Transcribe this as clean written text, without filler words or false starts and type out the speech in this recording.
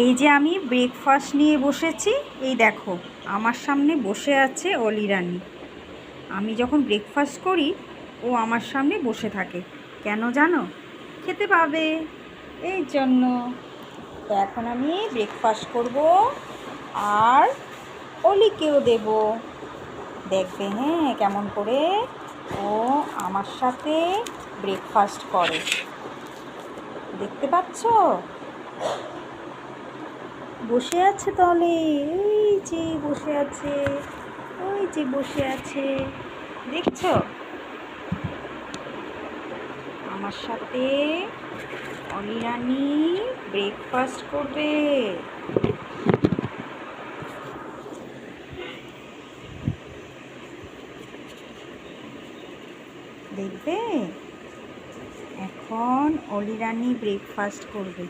এই যে আমি ব্রেকফাস্ট নিয়ে বসেছি, এই দেখো আমার সামনে বসে আছে অলি রানী। আমি যখন ব্রেকফাস্ট করি ও আমার সামনে বসে থাকে, কেন জানো? খেতে পাবে এই জন্য। তো এখন আমি ব্রেকফাস্ট করব আর অলিকেও দেব। দেখবে হ্যাঁ কেমন করে ও আমার সাথে ব্রেকফাস্ট করে, দেখতে পাচ্ছ? বসে আছে তাহলে, এই যে বসে আছে, ওই যে বসে আছে, দেখছো? আমার সাথে অলি রানী ব্রেকফাস্ট করবে। দেখবে এখন অলি রানী ব্রেকফাস্ট করবে।